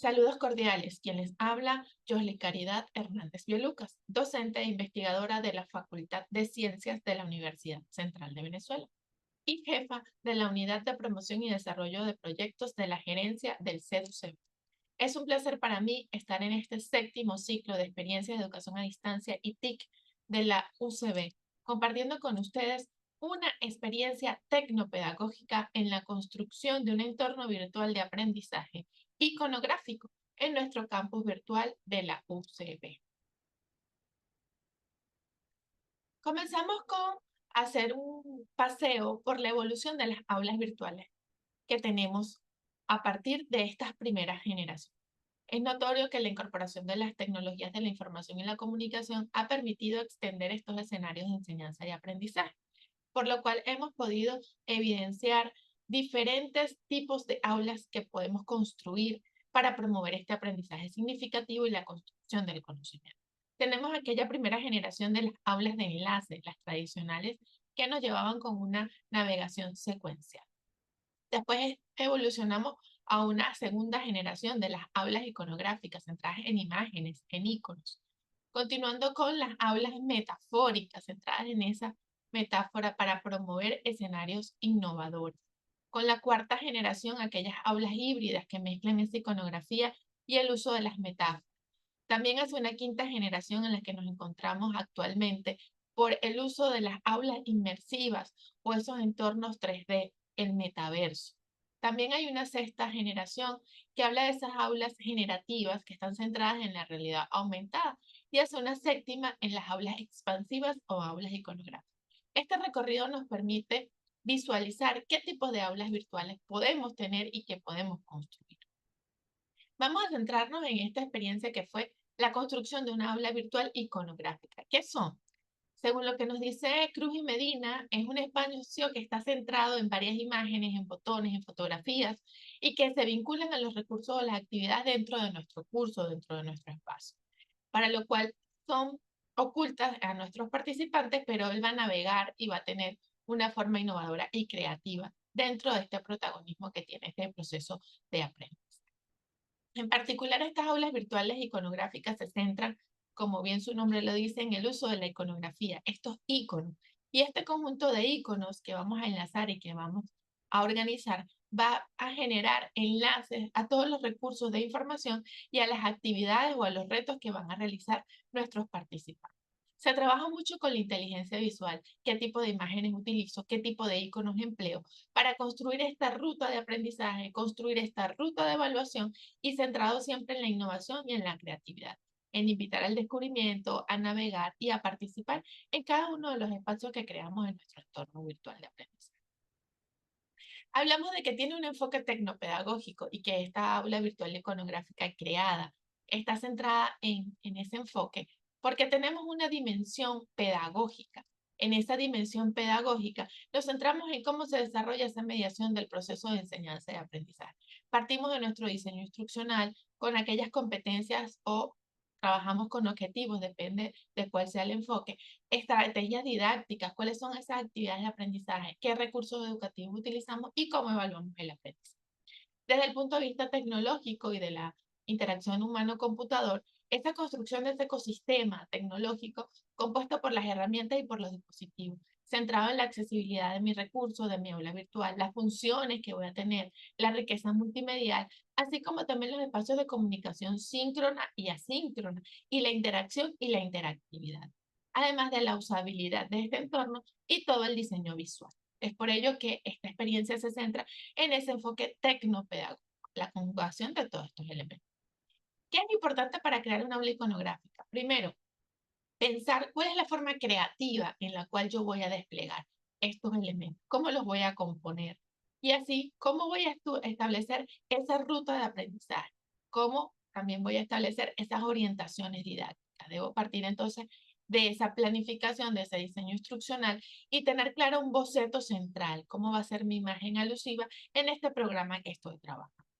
Saludos cordiales. Quien les habla, Yosli Caridad Hernández Bielucas, docente e investigadora de la Facultad de Ciencias de la Universidad Central de Venezuela y jefa de la Unidad de Promoción y Desarrollo de Proyectos de la Gerencia del CEDUCEB. Es un placer para mí estar en este séptimo ciclo de experiencias de educación a distancia y TIC de la UCB, compartiendo con ustedes una experiencia tecnopedagógica en la construcción de un entorno virtual de aprendizaje iconográfico en nuestro campus virtual de la UCB. Comenzamos con hacer un paseo por la evolución de las aulas virtuales que tenemos a partir de estas primeras generaciones. Es notorio que la incorporación de las tecnologías de la información y la comunicación ha permitido extender estos escenarios de enseñanza y aprendizaje, por lo cual hemos podido evidenciar diferentes tipos de aulas que podemos construir para promover este aprendizaje significativo y la construcción del conocimiento. Tenemos aquella primera generación de las aulas de enlace, las tradicionales, que nos llevaban con una navegación secuencial. Después evolucionamos a una segunda generación de las aulas iconográficas centradas en imágenes, en iconos, continuando con las aulas metafóricas centradas en esa metáfora para promover escenarios innovadores. Con la cuarta generación, aquellas aulas híbridas que mezclan esa iconografía y el uso de las metáforas. También es una quinta generación en la que nos encontramos actualmente por el uso de las aulas inmersivas o esos entornos 3D, el metaverso. También hay una sexta generación que habla de esas aulas generativas que están centradas en la realidad aumentada y es una séptima en las aulas expansivas o aulas iconográficas. Este recorrido nos permite visualizar qué tipo de aulas virtuales podemos tener y que podemos construir. Vamos a centrarnos en esta experiencia que fue la construcción de una aula virtual iconográfica. ¿Qué son? Según lo que nos dice Cruz y Medina, es un espacio que está centrado en varias imágenes, en botones, en fotografías y que se vinculan a los recursos o las actividades dentro de nuestro curso, dentro de nuestro espacio, para lo cual son ocultas a nuestros participantes, pero él va a navegar y va a tener una forma innovadora y creativa dentro de este protagonismo que tiene este proceso de aprendizaje. En particular, estas aulas virtuales iconográficas se centran, como bien su nombre lo dice, en el uso de la iconografía, estos iconos. Y este conjunto de iconos que vamos a enlazar y que vamos a organizar va a generar enlaces a todos los recursos de información y a las actividades o a los retos que van a realizar nuestros participantes. Se trabaja mucho con la inteligencia visual, qué tipo de imágenes utilizo, qué tipo de iconos empleo para construir esta ruta de aprendizaje, construir esta ruta de evaluación y centrado siempre en la innovación y en la creatividad, en invitar al descubrimiento, a navegar y a participar en cada uno de los espacios que creamos en nuestro entorno virtual de aprendizaje. Hablamos de que tiene un enfoque tecnopedagógico y que esta aula virtual iconográfica creada está centrada en ese enfoque porque tenemos una dimensión pedagógica. En esa dimensión pedagógica nos centramos en cómo se desarrolla esa mediación del proceso de enseñanza y aprendizaje. Partimos de nuestro diseño instruccional con aquellas competencias o trabajamos con objetivos, depende de cuál sea el enfoque, estrategias didácticas, cuáles son esas actividades de aprendizaje, qué recursos educativos utilizamos y cómo evaluamos el aprendizaje. Desde el punto de vista tecnológico y de la interacción humano-computador, esta construcción de este ecosistema tecnológico compuesto por las herramientas y por los dispositivos, centrado en la accesibilidad de mi recurso, de mi aula virtual, las funciones que voy a tener, la riqueza multimedial, así como también los espacios de comunicación síncrona y asíncrona, y la interacción y la interactividad, además de la usabilidad de este entorno y todo el diseño visual. Es por ello que esta experiencia se centra en ese enfoque tecnopedagógico, la conjugación de todos estos elementos. ¿Qué es importante para crear una aula iconográfica? Primero, pensar cuál es la forma creativa en la cual yo voy a desplegar estos elementos, cómo los voy a componer y así cómo voy a establecer esa ruta de aprendizaje, cómo también voy a establecer esas orientaciones didácticas. Debo partir entonces de esa planificación, de ese diseño instruccional y tener claro un boceto central, cómo va a ser mi imagen alusiva en este programa que estoy trabajando.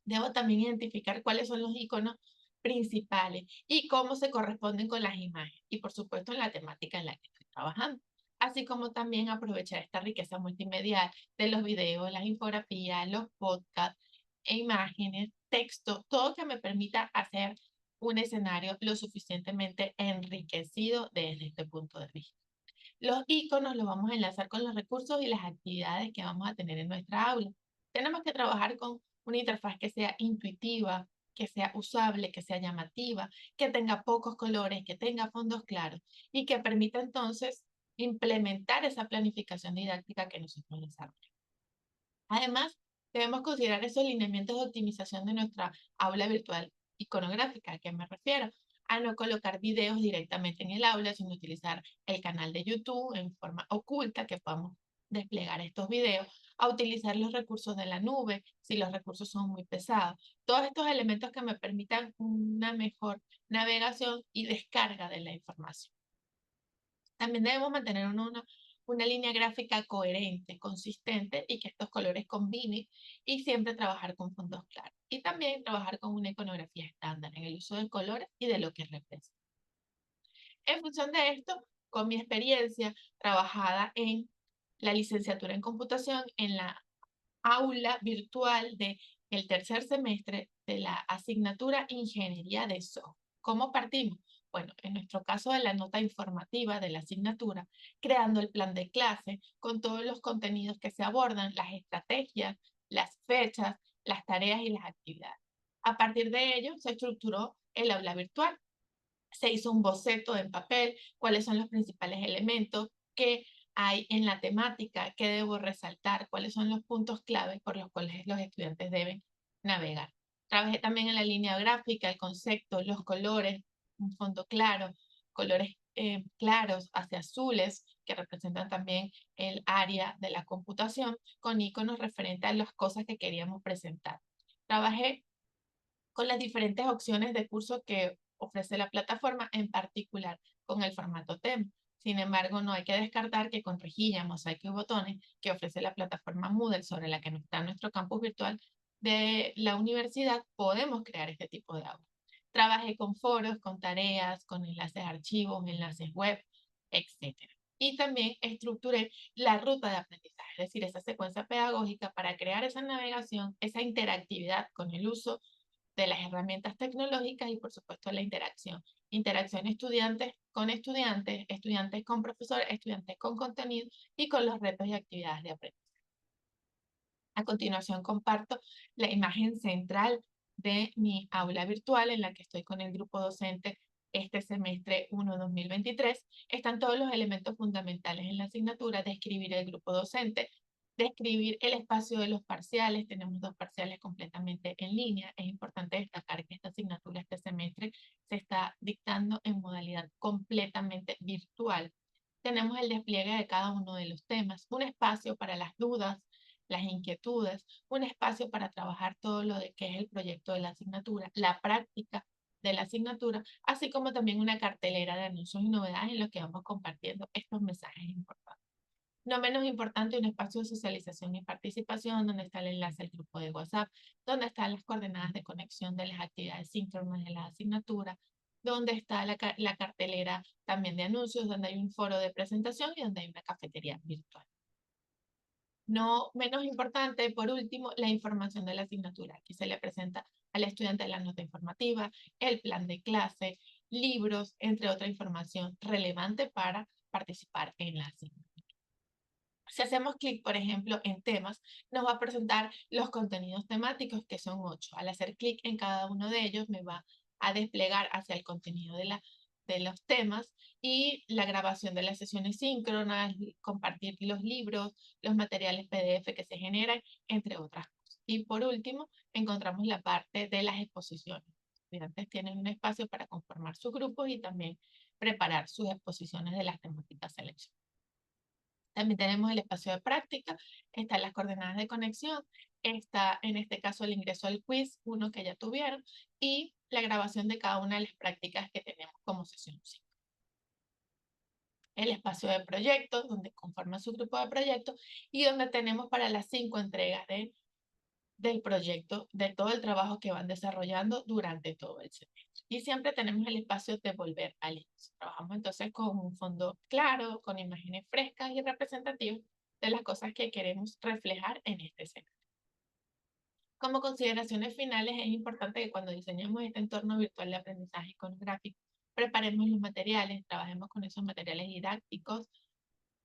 Debo también identificar cuáles son los iconos principales y cómo se corresponden con las imágenes y por supuesto en la temática en la que estoy trabajando, así como también aprovechar esta riqueza multimedial de los videos, las infografías, los podcasts imágenes, texto, todo que me permita hacer un escenario lo suficientemente enriquecido desde este punto de vista. Los iconos los vamos a enlazar con los recursos y las actividades que vamos a tener en nuestra aula. Tenemos que trabajar con una interfaz que sea intuitiva, que sea usable, que sea llamativa, que tenga pocos colores, que tenga fondos claros y que permita entonces implementar esa planificación didáctica que nosotros desarrollamos. Además, debemos considerar esos lineamientos de optimización de nuestra aula virtual iconográfica. ¿A qué me refiero? A no colocar videos directamente en el aula, sino utilizar el canal de YouTube en forma oculta que podamos desplegar estos videos, a utilizar los recursos de la nube si los recursos son muy pesados. Todos estos elementos que me permitan una mejor navegación y descarga de la información. También debemos mantener una línea gráfica coherente, consistente y que estos colores combinen y siempre trabajar con fondos claros. Y también trabajar con una iconografía estándar en el uso de colores y de lo que representa. En función de esto, con mi experiencia trabajada en la licenciatura en computación, en la aula virtual de el tercer semestre de la asignatura Ingeniería de Software. ¿Cómo partimos? Bueno, en nuestro caso de la nota informativa de la asignatura, creando el plan de clase con todos los contenidos que se abordan, las estrategias, las fechas, las tareas y las actividades. A partir de ello, se estructuró el aula virtual. Se hizo un boceto en papel, cuáles son los principales elementos, qué hay en la temática, qué debo resaltar, cuáles son los puntos claves por los cuales los estudiantes deben navegar. Trabajé también en la línea gráfica, el concepto, los colores, un fondo claro, colores claros hacia azules, que representan también el área de la computación, con iconos referentes a las cosas que queríamos presentar. Trabajé con las diferentes opciones de curso que ofrece la plataforma, en particular con el formato TEM. Sin embargo, no hay que descartar que con rejilla, mosaico y botones que ofrece la plataforma Moodle sobre la que está nuestro campus virtual de la universidad, podemos crear este tipo de aula. Trabajé con foros, con tareas, con enlaces a archivos, enlaces web, etcétera. Y también estructuré la ruta de aprendizaje, es decir, esa secuencia pedagógica para crear esa navegación, esa interactividad con el uso de las herramientas tecnológicas y, por supuesto, la interacción. Interacción estudiantes, estudiantes con profesores, estudiantes con contenido y con los retos y actividades de aprendizaje. A continuación, comparto la imagen central de mi aula virtual en la que estoy con el grupo docente este semestre 1-2023. Están todos los elementos fundamentales en la asignatura: describir el grupo docente, describir el espacio de los parciales. Tenemos 2 parciales completamente en línea. Es importante destacar que esta asignatura este semestre se está dictando en modalidad completamente virtual. Tenemos el despliegue de cada uno de los temas, un espacio para las dudas, las inquietudes, un espacio para trabajar todo lo de que es el proyecto de la asignatura, la práctica de la asignatura, así como también una cartelera de anuncios y novedades en los que vamos compartiendo estos mensajes importantes. No menos importante, un espacio de socialización y participación, donde está el enlace al grupo de WhatsApp, donde están las coordenadas de conexión de las actividades síncronas de la asignatura, donde está la cartelera también de anuncios, donde hay un foro de presentación y donde hay una cafetería virtual. No menos importante, por último, la información de la asignatura. Aquí se le presenta al estudiante la nota informativa, el plan de clase, libros, entre otra información relevante para participar en la asignatura. Si hacemos clic, por ejemplo, en temas, nos va a presentar los contenidos temáticos, que son 8. Al hacer clic en cada uno de ellos, me va a desplegar hacia el contenido de los temas y la grabación de las sesiones síncronas, compartir los libros, los materiales PDF que se generan, entre otras cosas. Y por último, encontramos la parte de las exposiciones. Los estudiantes tienen un espacio para conformar sus grupos y también preparar sus exposiciones de las temáticas seleccionadas. También tenemos el espacio de práctica, están las coordenadas de conexión, está en este caso el ingreso al quiz, uno que ya tuvieron, y la grabación de cada una de las prácticas que tenemos como sesión 5. El espacio de proyectos, donde conforma su grupo de proyectos, y donde tenemos para las 5 entregas del proyecto, de todo el trabajo que van desarrollando durante todo el semestre. Y siempre tenemos el espacio de volver al inicio. Trabajamos entonces con un fondo claro, con imágenes frescas y representativas de las cosas que queremos reflejar en este semestre. Como consideraciones finales, es importante que cuando diseñemos este entorno virtual de aprendizaje iconográfico, preparemos los materiales, trabajemos con esos materiales didácticos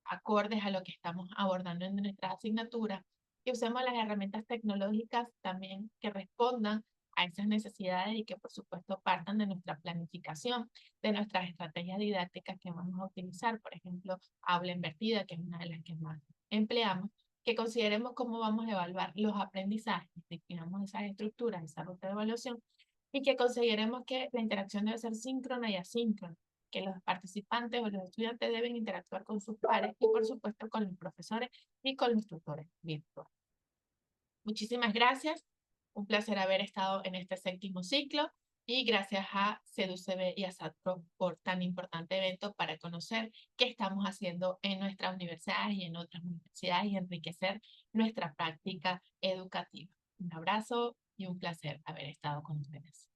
acordes a lo que estamos abordando en nuestras asignaturas y usemos las herramientas tecnológicas también que respondan a esas necesidades y que por supuesto partan de nuestra planificación, de nuestras estrategias didácticas que vamos a utilizar, por ejemplo, aula invertida, que es una de las que más empleamos, que consideremos cómo vamos a evaluar los aprendizajes, definamos esas estructuras, esa ruta de evaluación, y que consideremos que la interacción debe ser síncrona y asíncrona, que los participantes o los estudiantes deben interactuar con sus pares y por supuesto con los profesores y con los tutores virtuales. Muchísimas gracias, un placer haber estado en este séptimo ciclo y gracias a CEDUCB y a SATPRO por tan importante evento para conocer qué estamos haciendo en nuestras universidades y en otras universidades y enriquecer nuestra práctica educativa. Un abrazo y un placer haber estado con ustedes.